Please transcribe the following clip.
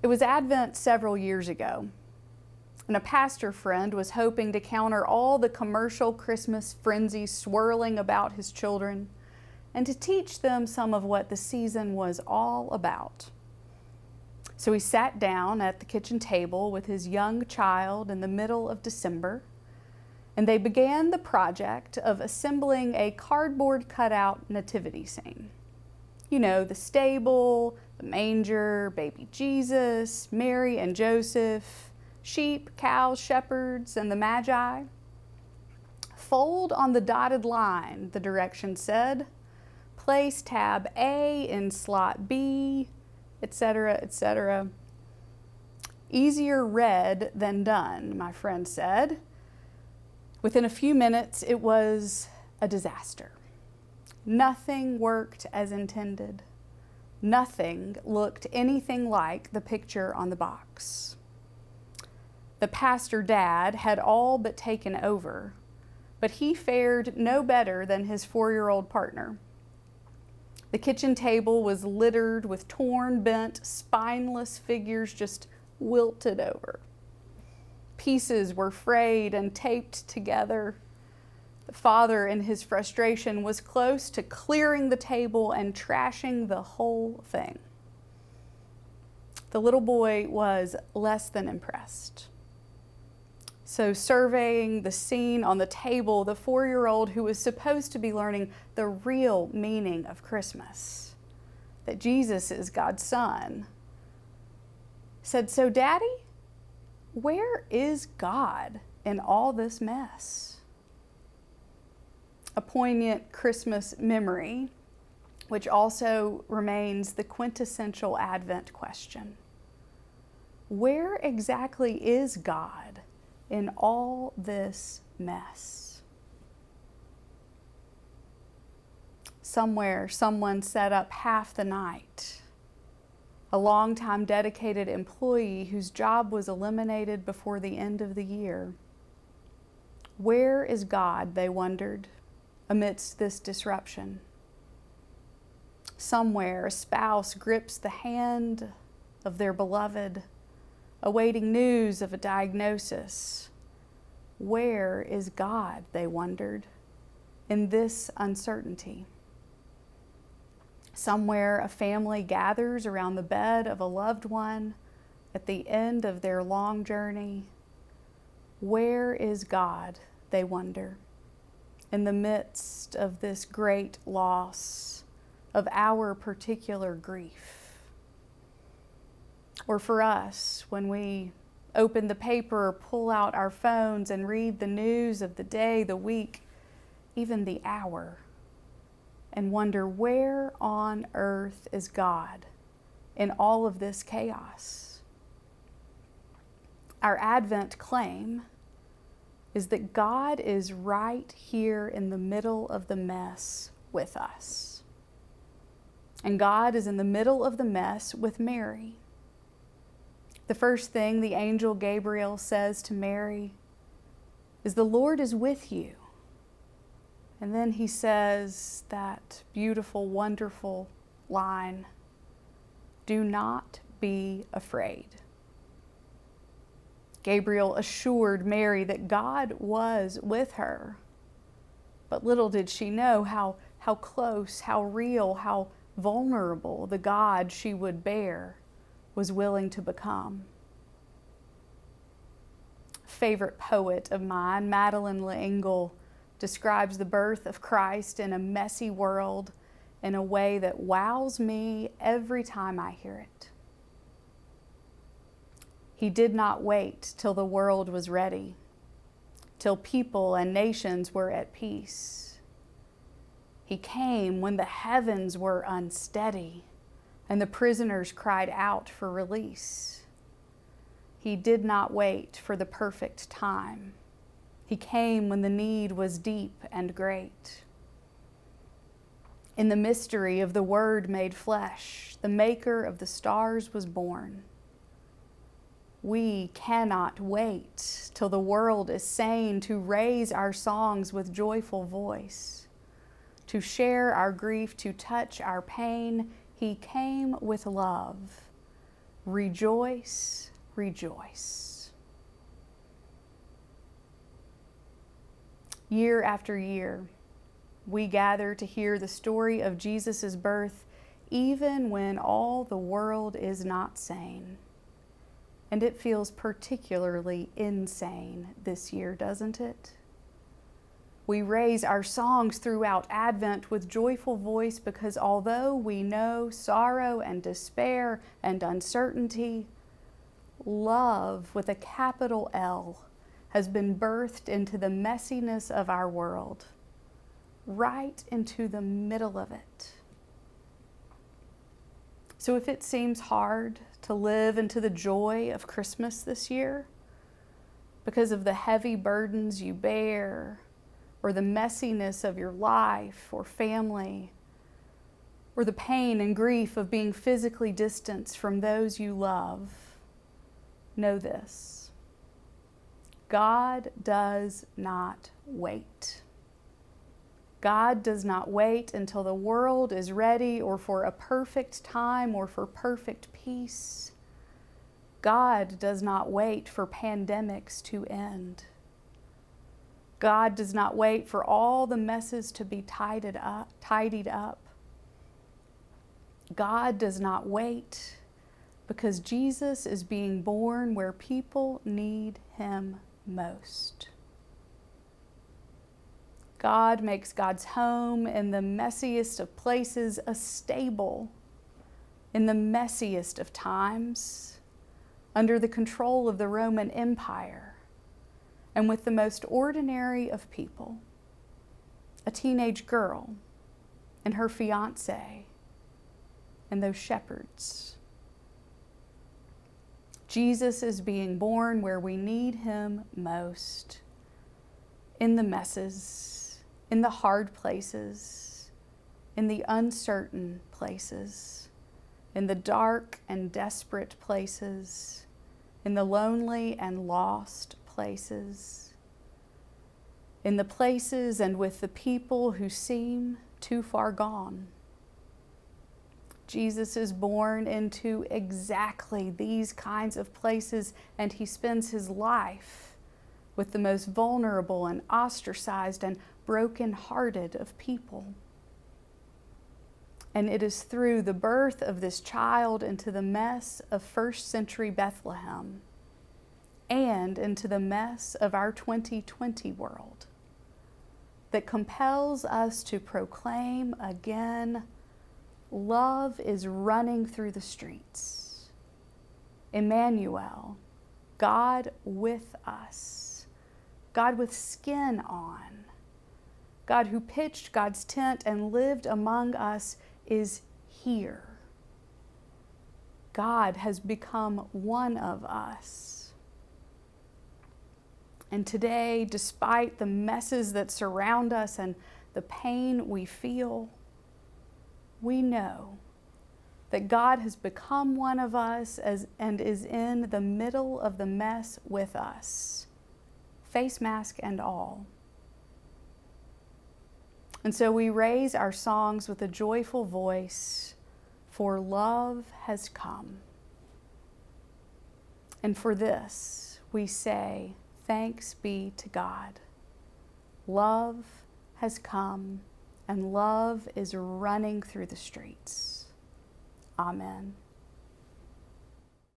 It was Advent several years ago, and a pastor friend was hoping to counter all the commercial Christmas frenzy swirling about his children and to teach them some of what the season was all about. So he sat down at the kitchen table with his young child in the middle of December, and they began the project of assembling a cardboard cutout nativity scene. You know, the stable, the manger, baby Jesus, Mary and Joseph, sheep, cows, shepherds, and the Magi. Fold on the dotted line, the directions said. Place tab A in slot B, etc., etc. Easier read than done, my friend said. Within a few minutes, it was a disaster. Nothing worked as intended. Nothing looked anything like the picture on the box. The pastor dad had all but taken over, but he fared no better than his 4-year-old partner. The kitchen table was littered with torn, bent, spineless figures just wilted over. Pieces were frayed and taped together. The father, in his frustration, was close to clearing the table and trashing the whole thing. The little boy was less than impressed. So, surveying the scene on the table, the 4-year-old, who was supposed to be learning the real meaning of Christmas, that Jesus is God's son, said, "So, Daddy, where is God in all this mess?" A poignant Christmas memory, which also remains the quintessential Advent question. Where exactly is God in all this mess? Somewhere, someone sat up half the night. A long-time dedicated employee whose job was eliminated before the end of the year. Where is God, they wondered, amidst this disruption? Somewhere, a spouse grips the hand of their beloved, awaiting news of a diagnosis. Where is God, they wondered, in this uncertainty? Somewhere, a family gathers around the bed of a loved one at the end of their long journey. Where is God, they wonder, in the midst of this great loss, of our particular grief? Or for us, when we open the paper or pull out our phones and read the news of the day, the week, even the hour, and wonder, where on earth is God in all of this chaos? Our Advent claim is that God is right here in the middle of the mess with us. And God is in the middle of the mess with Mary. The first thing the angel Gabriel says to Mary is, "The Lord is with you." And then he says that beautiful, wonderful line, "Do not be afraid." Gabriel assured Mary that God was with her. But little did she know how close, how real, how vulnerable the God she would bear was willing to become. A favorite poet of mine, Madeleine L'Engle, describes the birth of Christ in a messy world in a way that wows me every time I hear it. He did not wait till the world was ready, till people and nations were at peace. He came when the heavens were unsteady and the prisoners cried out for release. He did not wait for the perfect time. He came when the need was deep and great. In the mystery of the Word made flesh, the maker of the stars was born. We cannot wait till the world is sane to raise our songs with joyful voice, to share our grief, to touch our pain. He came with love, Rejoice, rejoice. Year after year, we gather to hear the story of Jesus' birth, even when all the world is not sane. And it feels particularly insane this year, doesn't it? We raise our songs throughout Advent with joyful voice because although we know sorrow and despair and uncertainty, love with a capital L has been birthed into the messiness of our world, right into the middle of it. So if it seems hard to live into the joy of Christmas this year because of the heavy burdens you bear, or the messiness of your life or family, or the pain and grief of being physically distanced from those you love, know this: God does not wait. God does not wait until the world is ready or for a perfect time or for perfect peace. God does not wait for pandemics to end. God does not wait for all the messes to be tidied up. God does not wait because Jesus is being born where people need him most. God makes God's home in the messiest of places a stable, in the messiest of times, under the control of the Roman Empire, and with the most ordinary of people, a teenage girl and her fiancé and those shepherds. Jesus is being born where we need him most, in the messes, in the hard places, in the uncertain places, in the dark and desperate places, in the lonely and lost places, in the places and with the people who seem too far gone. Jesus is born into exactly these kinds of places, and he spends his life with the most vulnerable and ostracized and broken-hearted of people. And it is through the birth of this child into the mess of first century Bethlehem and into the mess of our 2020 world that compels us to proclaim again, love is running through the streets. Emmanuel, God with us, God with skin on, God who pitched God's tent and lived among us is here. God has become one of us. And today, despite the messes that surround us and the pain we feel, we know that God has become one of us and is in the middle of the mess with us, face mask and all. And so we raise our songs with a joyful voice, for love has come. And for this, we say, thanks be to God. Love has come, and love is running through the streets. Amen.